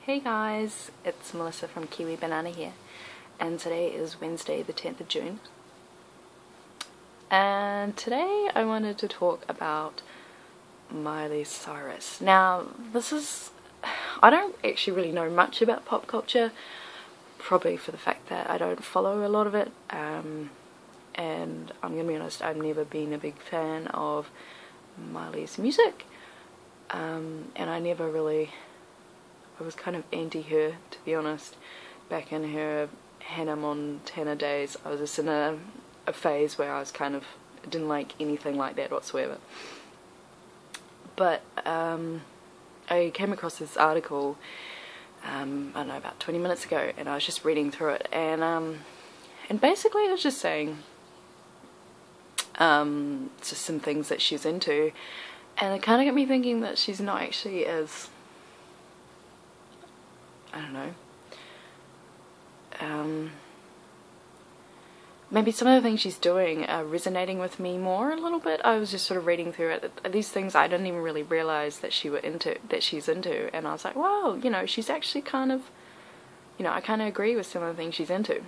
Hey guys, it's Melissa from Kiwi Banana here, and today is Wednesday the 10th of June, and today I wanted to talk about Miley Cyrus. Now I don't actually really know much about pop culture, probably for the fact that I don't follow a lot of it, and I'm gonna be honest, I've never been a big fan of Miley's music, and I was kind of anti her, to be honest. Back in her Hannah Montana days, I was just in a phase where I was didn't like anything like that whatsoever. But I came across this article, I don't know, about 20 minutes ago, and I was just reading through it, and basically it was just saying just some things that she's into, and it kind of got me thinking that she's not actually as, I don't know, maybe some of the things she's doing are resonating with me more a little bit. I was just sort of reading through it. These things I didn't even really realize that she's into, and I was like, wow, you know, she's actually kind of, you know, I kind of agree with some of the things she's into.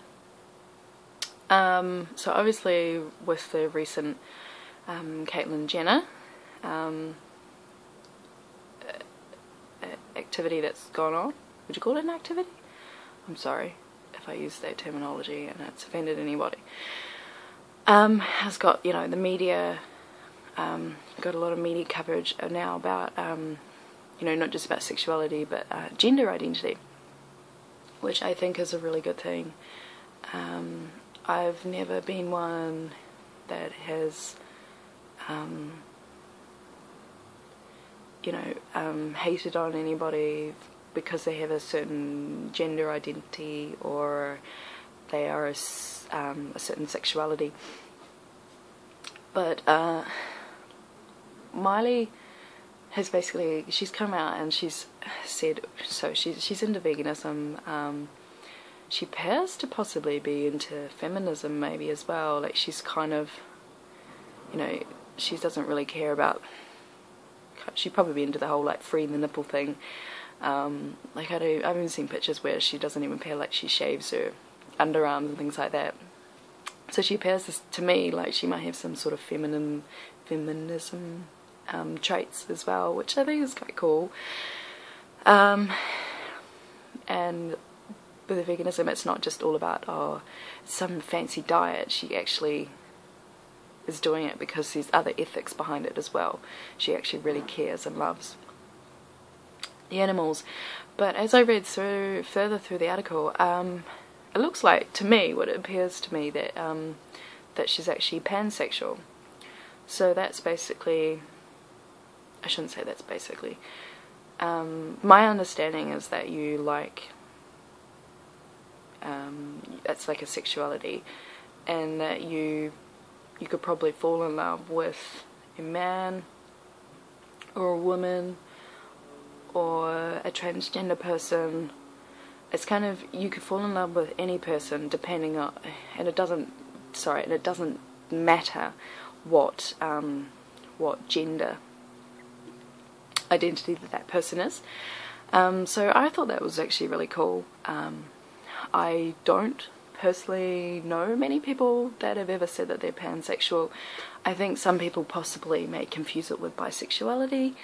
So obviously with the recent Caitlyn Jenner activity that's gone on. Would you call it an activity? I'm sorry if I use that terminology and it's offended anybody. Has got, you know, the media, got a lot of media coverage now about, you know, not just about sexuality, but gender identity, which I think is a really good thing. I've never been one that has, you know, hated on anybody because they have a certain gender identity or they are a certain sexuality. But Miley has basically, she's come out and she's said, so she's into veganism. She appears to possibly be into feminism maybe as well. Like, she's kind of, you know, she doesn't really care about, she'd probably be into the whole like free the nipple thing. Like I've even seen pictures where she doesn't even appear like she shaves her underarms and things like that. So she appears to me like she might have some sort of feminism traits as well, which I think is quite cool. And with the veganism, it's not just all about some fancy diet. She actually is doing it because there's other ethics behind it as well. She actually really cares and loves the animals. But as I read further through the article, it looks like, to me, what it appears to me, that that she's actually pansexual. So that's basically, I shouldn't say that's basically, my understanding is that you like, it's like a sexuality, and that you could probably fall in love with a man or a woman or a transgender person. It's kind of, you could fall in love with any person depending on, and it doesn't matter what gender identity that person is. So I thought that was actually really cool. I don't personally know many people that have ever said that they're pansexual. I think some people possibly may confuse it with bisexuality.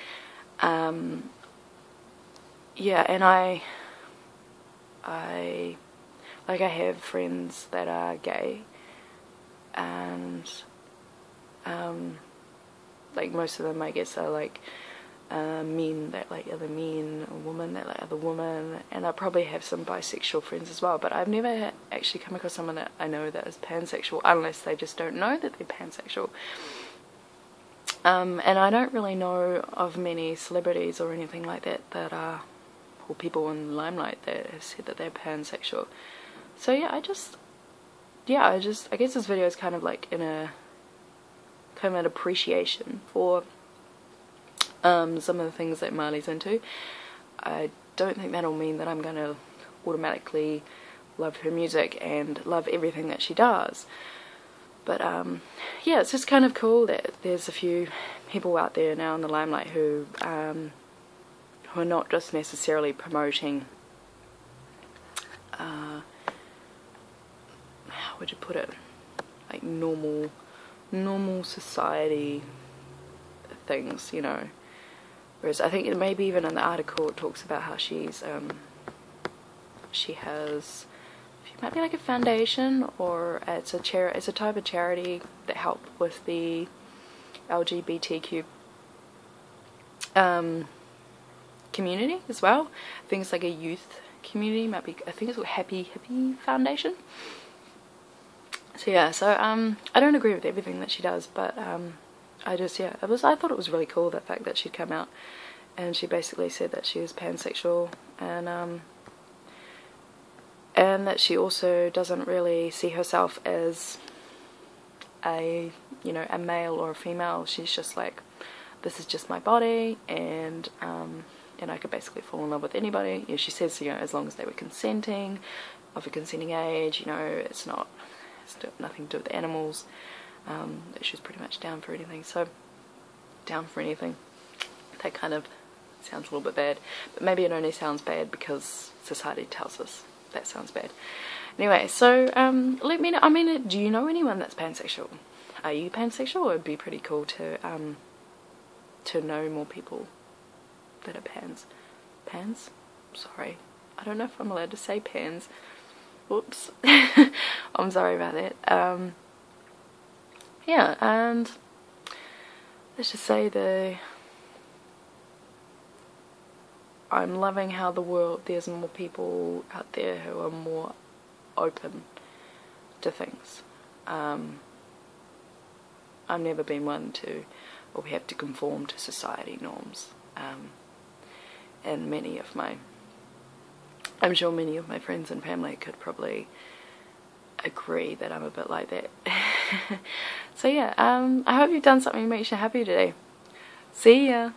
Yeah, and I have friends that are gay, and like most of them, I guess, are like men that like other men, or women that like other women, and I probably have some bisexual friends as well, but I've never actually come across someone that I know that is pansexual, unless they just don't know that they're pansexual. And I don't really know of many celebrities or anything like that that are, or people in the limelight that have said that they're pansexual. So yeah, I guess this video is kind of like in a kind of an appreciation for some of the things that Miley's into. I don't think that'll mean that I'm gonna automatically love her music and love everything that she does, but yeah, it's just kind of cool that there's a few people out there now in the limelight who are not just necessarily promoting how would you put it, like normal society things, you know. Whereas I think maybe even in the article it talks about how she might be like a foundation, or it's a type of charity that help with the LGBTQ community as well. I think it's like a youth community, I think it's called Happy Foundation. So yeah, I don't agree with everything that she does, but I thought it was really cool, the fact that she'd come out and she basically said that she was pansexual, and that she also doesn't really see herself as a male or a female. She's just like, this is just my body, and I could basically fall in love with anybody. You know, she says, you know, as long as they were consenting, of a consenting age, you know, it's nothing to do with the animals. That she's pretty much down for anything. So, down for anything. That kind of sounds a little bit bad, but maybe it only sounds bad because society tells us that sounds bad. Anyway, so let me know. I mean, do you know anyone that's pansexual? Are you pansexual? It would be pretty cool to know more people that are pans. Pans? Sorry, I don't know if I'm allowed to say pans. Whoops. I'm sorry about that. Yeah, and let's just say I'm loving how there's more people out there who are more open to things. I've never been one or we have to conform to society norms. And I'm sure many of my friends and family could probably agree that I'm a bit like that. So yeah, I hope you've done something that makes you happy today. See ya!